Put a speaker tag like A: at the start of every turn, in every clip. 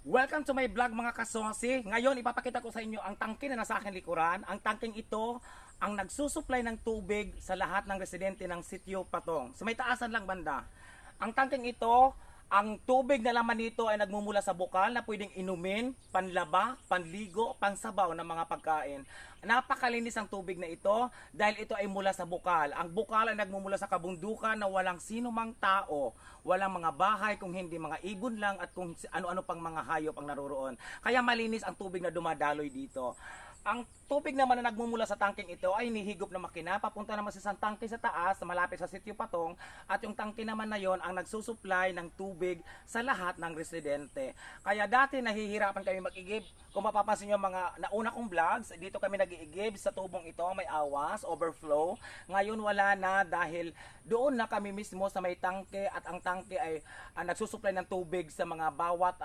A: Welcome to my vlog mga kasosi. Ngayon ipapakita ko sa inyo ang tangke na nasa aking likuran. Ang tangkeng ito ang nagsusupply ng tubig sa lahat ng residente ng Sitio Patong. So may taasan lang banda. Ang tangkeng ito, ang tubig na laman nito ay nagmumula sa bukal na pwedeng inumin, panlaba, panligo, pansabaw ng mga pagkain. Napakalinis ang tubig na ito dahil ito ay mula sa bukal. Ang bukal ay nagmumula sa kabundukan na walang sino mang tao, walang mga bahay kung hindi mga ibon lang at kung ano-ano pang mga hayop ang naroroon. Kaya malinis ang tubig na dumadaloy dito. Ang tubig naman na nagmumula sa tangking ito ay nihigop na makina, papunta naman sa isang tangke sa taas, malapit sa Sitio Patong, at yung tangke naman na yon ang nagsusupply ng tubig sa lahat ng residente. Kaya dati nahihirapan kami mag-igib. Kung mapapansin nyo mga nauna kong vlogs, dito kami nag-iigib sa tubong ito, may awas, overflow. Ngayon wala na dahil doon na kami mismo sa may tangke at ang tangke ay nagsusupply ng tubig sa mga bawat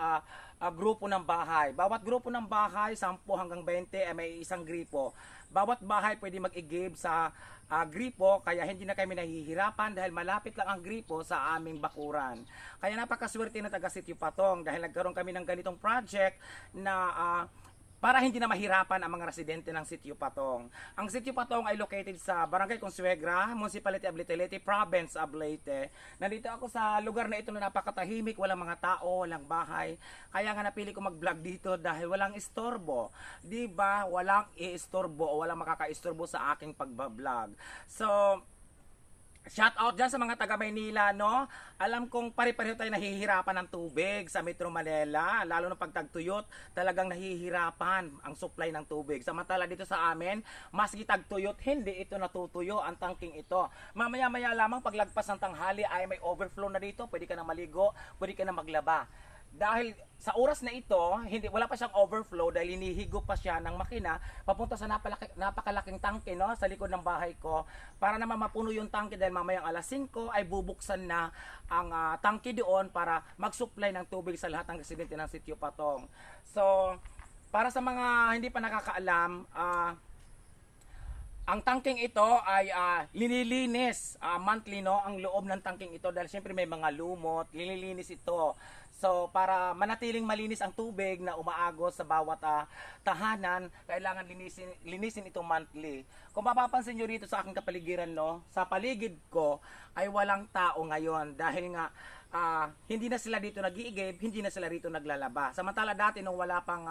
A: grupo ng bahay. Bawat grupo ng bahay, 10 hanggang 20 ay may isang gripo. Bawat bahay pwede mag-igib sa gripo, kaya hindi na kami nahihirapan dahil malapit lang ang gripo sa aming bakuran. Kaya napakaswerte na taga Sitio Patong dahil nagkaroon kami ng ganitong project na para hindi na mahirapan ang mga residente ng Sitio Patong. Ang Sitio Patong ay located sa Barangay Consuegra, Municipality of Leyte, Province of Leyte. Nandito ako sa lugar na ito na napakatahimik, walang mga tao, walang bahay. Kaya nga napili ko mag-vlog dito dahil walang istorbo. Diba? Walang iistorbo o walang makakaistorbo sa aking pagbablog. So, shout out dyan sa mga taga Maynila, no? Alam kong pare-pareho tayo nahihirapan ng tubig sa Metro Manila, lalo na pag tagtuyot, talagang nahihirapan ang supply ng tubig. Samantala dito sa amin, maski tagtuyot, hindi ito natutuyo ang tangking ito. Mamaya-maya lamang paglagpas ng tanghali ay may overflow na dito, pwede ka na maligo, pwede ka na maglaba. Dahil sa oras na ito, wala pa siyang overflow dahil hinihigop pa siya ng makina papunta sa napakalaking tangke, no, sa likod ng bahay ko para naman mapuno yung tangke dahil mamayang alas 5 ay bubuksan na ang tangke doon para mag-supply ng tubig sa lahat ng residente ng Sitio Patong. So, para sa mga hindi pa nakakaalam, ang tangking ito ay linilinis monthly, no, ang loob ng tangking ito dahil siyempre may mga lumot, linilinis ito. So para manatiling malinis ang tubig na umaagos sa bawat tahanan, kailangan linisin ito monthly. Kung mapapansin nyo rito sa aking kapaligiran, no, sa paligid ko ay walang tao ngayon dahil nga hindi na sila dito nag-iigib, hindi na sila rito naglalaba. Samantala dati nung wala pang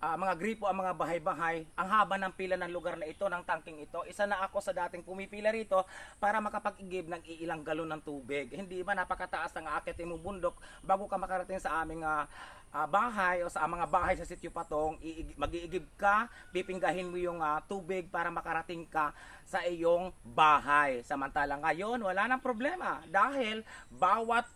A: mga gripo ang mga bahay-bahay, ang haba ng pila ng lugar na ito, ng tangking ito. Isa na ako sa dating pumipila rito para makapag-igib ng iilang galon ng tubig. Hindi ba napakataas ang aakitin mong bundok bago ka makarating sa aming bahay o sa mga bahay sa Sitio Patong, mag-iigib ka, pipinggahin mo yung tubig para makarating ka sa iyong bahay. Samantala ngayon, wala nang problema dahil bawat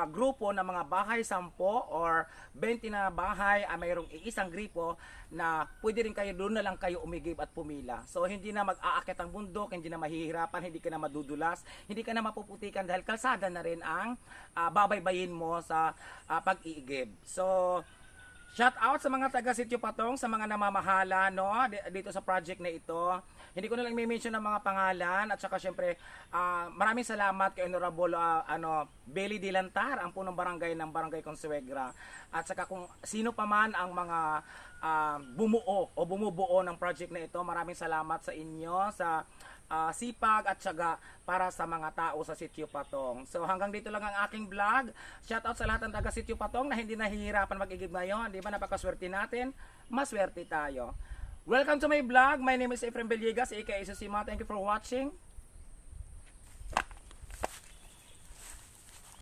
A: grupo ng mga bahay, 10 or 20 na bahay, mayroong iisang gripo na pwede rin kayo, doon na lang kayo umigib at pumila. So hindi na mag-aakit ang bundok, hindi na mahihirapan, hindi ka na madudulas, hindi ka na mapuputikan dahil kalsada na rin ang babaybayin mo sa pag-iigib. So shout out sa mga taga Sitio Patong, sa mga namamahala, no, dito sa project na ito. Hindi ko na lang i-mention ng mga pangalan at saka syempre maraming salamat kay Honorable Belly Dilantar, ang punong barangay ng Barangay Consuegra. At saka kung sino pa man ang mga bumuo o bumubuo ng project na ito, maraming salamat sa inyo sa sipag at syaga para sa mga tao sa Sitio Patong. So hanggang dito lang ang aking vlog. Shout out sa lahat ng taga Sitio Patong na hindi nahihirapan mag-igib ngayon. Di ba napakaswerte natin? Maswerte tayo. Welcome to my vlog. My name is Efrem Beliegas, aka Susima. Thank you for watching.